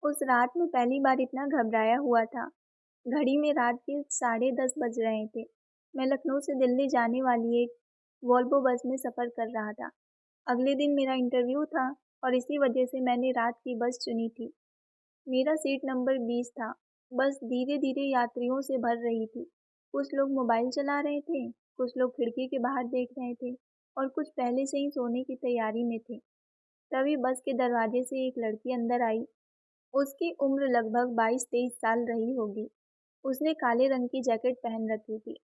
उस रात में पहली बार इतना घबराया हुआ था। घड़ी में रात के 10:30 बज रहे थे। मैं लखनऊ से दिल्ली जाने वाली एक वोल्वो बस में सफ़र कर रहा था। अगले दिन मेरा इंटरव्यू था और इसी वजह से मैंने रात की बस चुनी थी। मेरा सीट नंबर 20 था। बस धीरे-धीरे यात्रियों से भर रही थी। कुछ लोग मोबाइल चला रहे थे, कुछ लोग खिड़की के बाहर देख रहे थे और कुछ पहले से ही सोने की तैयारी में थे। तभी बस के दरवाजे से एक लड़की अंदर आई। उसकी उम्र लगभग 22-23 साल रही होगी। उसने काले रंग की जैकेट पहन रखी थी।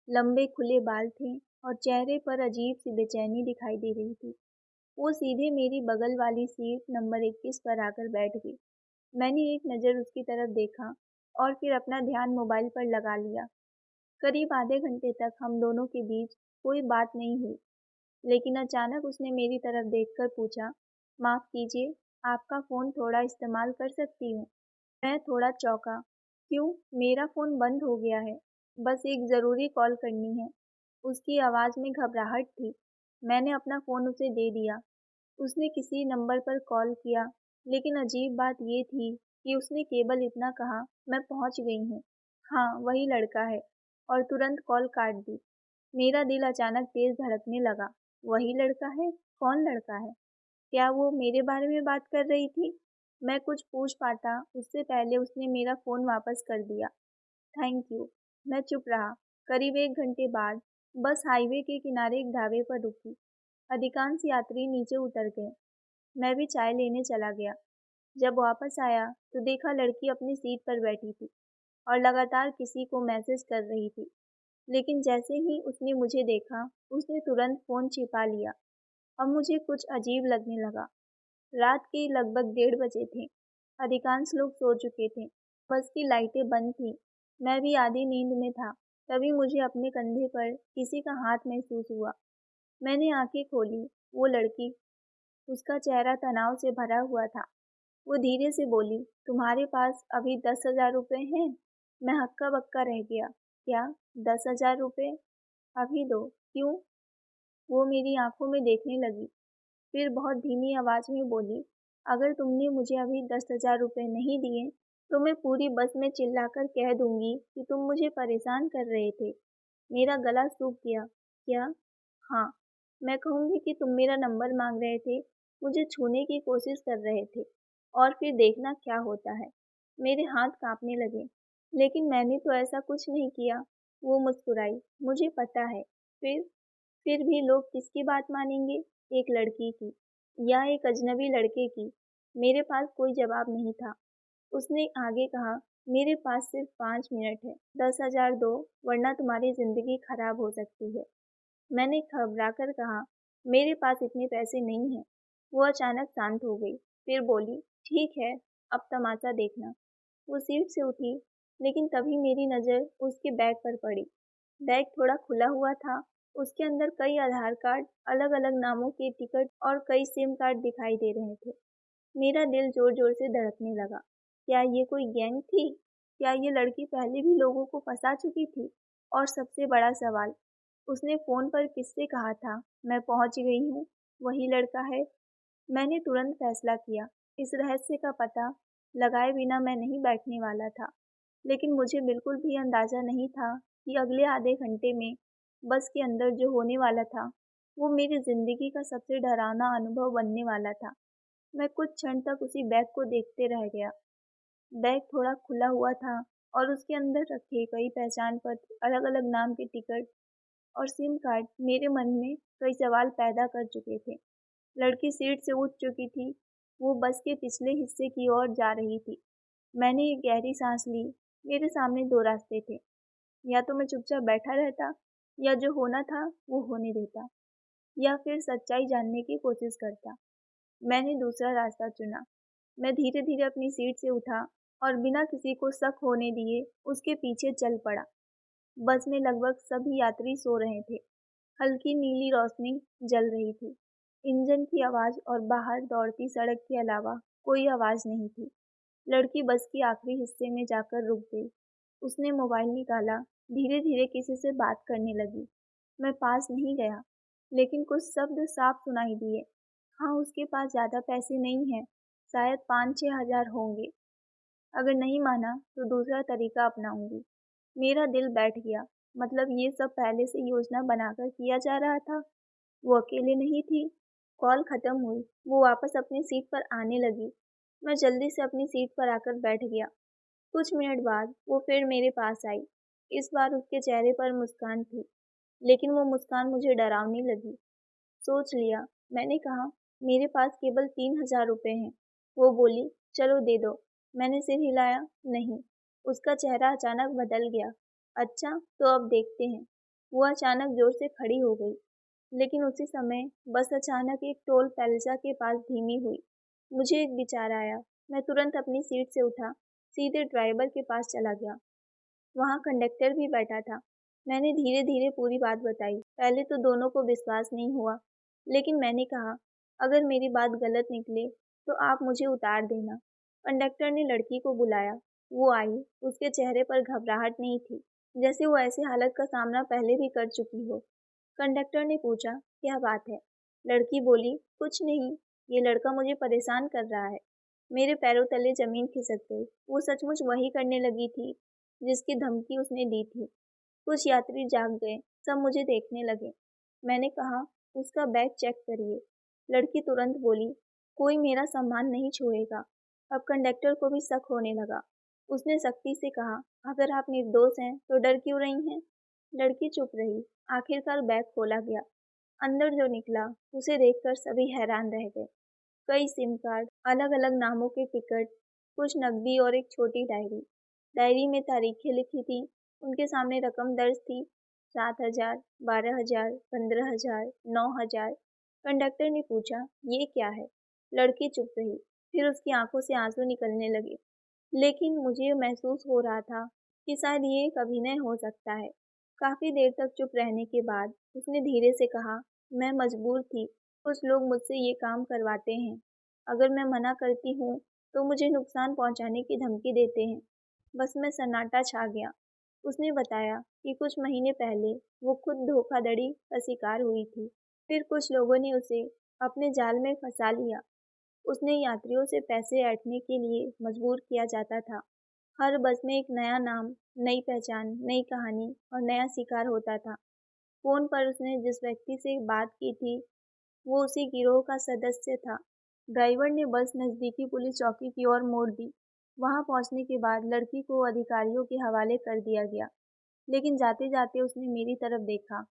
लंबे खुले बाल थे और चेहरे पर अजीब सी बेचैनी दिखाई दे रही थी। वो सीधे मेरी बगल वाली सीट नंबर 21 पर आकर बैठ गई। मैंने एक नज़र उसकी तरफ देखा और फिर अपना ध्यान मोबाइल पर लगा लिया। करीब आधे घंटे तक हम दोनों के बीच कोई बात नहीं हुई, लेकिन अचानक उसने मेरी तरफ देखकर पूछा, माफ़ कीजिए, आपका फ़ोन थोड़ा इस्तेमाल कर सकती हूँ? मैं थोड़ा चौंका। क्यों? मेरा फ़ोन बंद हो गया है। बस एक ज़रूरी कॉल करनी है। उसकी आवाज़ में घबराहट थी। मैंने अपना फ़ोन उसे दे दिया। उसने किसी नंबर पर कॉल किया, लेकिन अजीब बात ये थी कि उसने केवल इतना कहा, मैं पहुँच गई हूँ। हाँ, वही लड़का है, और तुरंत कॉल काट दी। मेरा दिल अचानक तेज़ धड़कने लगा। वही लड़का है? कौन लड़का है? क्या वो मेरे बारे में बात कर रही थी? मैं कुछ पूछ पाता उससे पहले उसने मेरा फ़ोन वापस कर दिया। Thank you. मैं चुप रहा। करीब 1 घंटे बाद बस हाईवे के किनारे एक ढाबे पर रुकी। अधिकांश यात्री नीचे उतर गए। मैं भी चाय लेने चला गया। जब वापस आया तो देखा लड़की अपनी सीट पर बैठी थी और लगातार किसी को मैसेज कर रही थी। लेकिन जैसे ही उसने मुझे देखा, उसने तुरंत फ़ोन छिपा लिया और मुझे कुछ अजीब लगने लगा। रात के लगभग 1:30 बजे थे। अधिकांश लोग सो चुके थे। बस की लाइटें बंद थीं। मैं भी आधी नींद में था। तभी मुझे अपने कंधे पर किसी का हाथ महसूस हुआ। मैंने आंखें खोली। वो लड़की, उसका चेहरा तनाव से भरा हुआ था। वो धीरे से बोली, तुम्हारे पास अभी 10,000 रुपये हैं? मैं हक्का-बक्का रह गया। क्या? 10,000 रुपये? अभी दो। क्यों? वो मेरी आंखों में देखने लगी। फिर बहुत धीमी आवाज़ में बोली, अगर तुमने मुझे अभी 10,000 रुपये नहीं दिए, तो मैं पूरी बस में चिल्लाकर कह दूँगी कि तुम मुझे परेशान कर रहे थे। मेरा गला सूख गया। क्या? हाँ, मैं कहूँगी कि तुम मेरा नंबर माँग रहे थे, मुझे छूने की कोशिश कर रहे थे और फिर देखना क्या होता है। मेरे हाथ काँपने लगे, लेकिन मैंने तो ऐसा कुछ नहीं किया। वो मुस्कुराई, मुझे पता है। फिर? फिर भी लोग किसकी बात मानेंगे? एक लड़की की या एक अजनबी लड़के की? मेरे पास कोई जवाब नहीं था। उसने आगे कहा, मेरे पास सिर्फ 5 मिनट है। 10,000 दो, वरना तुम्हारी ज़िंदगी खराब हो सकती है। मैंने घबराकर कहा, मेरे पास इतने पैसे नहीं हैं। वो अचानक शांत हो गई, फिर बोली, ठीक है, अब तमाशा देखना। वो सीट से उठी, लेकिन तभी मेरी नज़र उसके बैग पर पड़ी। बैग थोड़ा खुला हुआ था। उसके अंदर कई आधार कार्ड, अलग-अलग नामों के टिकट और कई सिम कार्ड दिखाई दे रहे थे। मेरा दिल ज़ोर-ज़ोर से धड़कने लगा। क्या ये कोई गैंग थी? क्या ये लड़की पहले भी लोगों को फँसा चुकी थी? और सबसे बड़ा सवाल, उसने फ़ोन पर किससे कहा था, मैं पहुँच गई हूँ, वही लड़का है? मैंने तुरंत फैसला किया, इस रहस्य का पता लगाए बिना मैं नहीं बैठने वाला था। लेकिन मुझे बिल्कुल भी अंदाज़ा नहीं था कि अगले आधे घंटे में बस के अंदर जो होने वाला था, वो मेरी ज़िंदगी का सबसे डरावना अनुभव बनने वाला था। मैं कुछ क्षण तक उसी बैग को देखते रह गया। बैग थोड़ा खुला हुआ था और उसके अंदर रखे कई पहचान पत्र, अलग-अलग नाम के टिकट और सिम कार्ड मेरे मन में कई सवाल पैदा कर चुके थे। लड़की सीट से उठ चुकी थी। वो बस के पिछले हिस्से की ओर जा रही थी। मैंने एक गहरी सांस ली। मेरे सामने दो रास्ते थे। या तो मैं चुपचाप बैठा रहता, या जो होना था वो होने देता, या फिर सच्चाई जानने की कोशिश करता। मैंने दूसरा रास्ता चुना। मैं धीरे-धीरे अपनी सीट से उठा और बिना किसी को शक होने दिए उसके पीछे चल पड़ा। बस में लगभग सभी यात्री सो रहे थे। हल्की नीली रोशनी जल रही थी। इंजन की आवाज़ और बाहर दौड़ती सड़क के अलावा कोई आवाज़ नहीं थी। लड़की बस के आखिरी हिस्से में जाकर रुक गई। उसने मोबाइल निकाला, धीरे-धीरे किसी से बात करने लगी। मैं पास नहीं गया, लेकिन कुछ शब्द साफ सुनाई दिए। हाँ, उसके पास ज़्यादा पैसे नहीं हैं, शायद 5-6 हज़ार होंगे। अगर नहीं माना तो दूसरा तरीका अपनाऊंगी। मेरा दिल बैठ गया। मतलब ये सब पहले से योजना बनाकर किया जा रहा था। वो अकेले नहीं थी। कॉल खत्म हुई। वो वापस अपनी सीट पर आने लगी। मैं जल्दी से अपनी सीट पर आकर बैठ गया। कुछ मिनट बाद वो फिर मेरे पास आई। इस बार उसके चेहरे पर मुस्कान थी, लेकिन वो मुस्कान मुझे डरावनी लगी। सोच लिया, मैंने कहा, मेरे पास केवल 3,000 रुपये हैं। वो बोली, चलो दे दो। मैंने सिर हिलाया, नहीं। उसका चेहरा अचानक बदल गया। अच्छा, तो अब देखते हैं। वो अचानक जोर से खड़ी हो गई, लेकिन उसी समय बस अचानक एक टोल प्लाजा के पास धीमी हुई। मुझे एक विचार आया। मैं तुरंत अपनी सीट से उठा, सीधे ड्राइवर के पास चला गया। वहाँ कंडक्टर भी बैठा था। मैंने धीरे धीरे पूरी बात बताई। पहले तो दोनों को विश्वास नहीं हुआ, लेकिन मैंने कहा, अगर मेरी बात गलत निकले तो आप मुझे उतार देना। कंडक्टर ने लड़की को बुलाया। वो आई। उसके चेहरे पर घबराहट नहीं थी, जैसे वो ऐसी हालत का सामना पहले भी कर चुकी हो। कंडक्टर ने पूछा, क्या बात है? लड़की बोली, कुछ नहीं। ये लड़का मुझे परेशान कर रहा है। मेरे पैरों तले जमीन खिसक गई। वो सचमुच वही करने लगी थी जिसकी धमकी उसने दी थी। कुछ यात्री जाग गए। सब मुझे देखने लगे। मैंने कहा, उसका बैग चेक करिए। लड़की तुरंत बोली, कोई मेरा सामान नहीं छुएगा। अब कंडक्टर को भी शक होने लगा। उसने सख्ती से कहा, अगर आप निर्दोष हैं तो डर क्यों रही हैं? लड़की चुप रही। आखिरकार बैग खोला गया। अंदर जो निकला उसे देखकर सभी हैरान रह गए। कई सिम कार्ड, अलग अलग नामों के टिकट, कुछ नकदी और एक छोटी डायरी। डायरी में तारीखें लिखी थी। उनके सामने रकम दर्ज थी, 7,000, 12,000, 15,000, 9,000। कंडक्टर ने पूछा, ये क्या है? लड़की चुप रही। फिर उसकी आंखों से आंसू निकलने लगे। लेकिन मुझे महसूस हो रहा था कि शायद ये एक अभिनय हो सकता है। काफ़ी देर तक चुप रहने के बाद उसने धीरे से कहा, मैं मजबूर थी। कुछ लोग मुझसे ये काम करवाते हैं। अगर मैं मना करती हूँ तो मुझे नुकसान पहुँचाने की धमकी देते हैं। बस में सन्नाटा छा गया। उसने बताया कि कुछ महीने पहले वो खुद धोखाधड़ी का शिकार हुई थी। फिर कुछ लोगों ने उसे अपने जाल में फंसा लिया। उसने यात्रियों से पैसे ऐंठने के लिए मजबूर किया जाता था। हर बस में एक नया नाम, नई पहचान, नई कहानी और नया शिकार होता था। फ़ोन पर उसने जिस व्यक्ति से बात की थी, वो उसी गिरोह का सदस्य था। ड्राइवर ने बस नज़दीकी पुलिस चौकी की ओर मोड़ दी। वहां पहुंचने के बाद लड़की को अधिकारियों के हवाले कर दिया गया, लेकिन जाते जाते उसने मेरी तरफ देखा।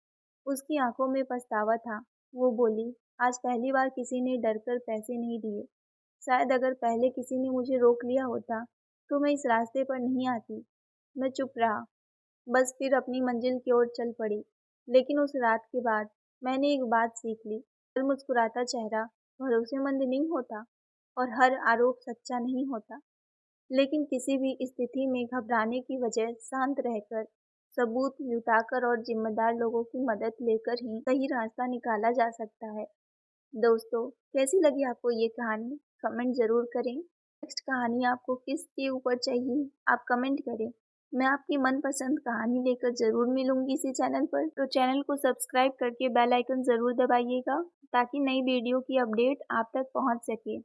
उसकी आंखों में पछतावा था। वो बोली, आज पहली बार किसी ने डर कर पैसे नहीं दिए। शायद अगर पहले किसी ने मुझे रोक लिया होता तो मैं इस रास्ते पर नहीं आती। मैं चुप रहा। बस फिर अपनी मंजिल की ओर चल पड़ी। लेकिन उस रात के बाद मैंने एक बात सीख ली। हर मुस्कुराता चेहरा भरोसेमंद नहीं होता और हर आरोप सच्चा नहीं होता। लेकिन किसी भी स्थिति में घबराने की बजाय शांत रहकर, सबूत जुटाकर और जिम्मेदार लोगों की मदद लेकर ही सही रास्ता निकाला जा सकता है। दोस्तों, कैसी लगी आपको ये कहानी? कमेंट ज़रूर करें। नेक्स्ट कहानी आपको किसके ऊपर चाहिए, आप कमेंट करें। मैं आपकी मनपसंद कहानी लेकर ज़रूर मिलूंगी इसी चैनल पर। तो चैनल को सब्सक्राइब करके बेल आइकन ज़रूर दबाइएगा, ताकि नई वीडियो की अपडेट आप तक पहुंच सके।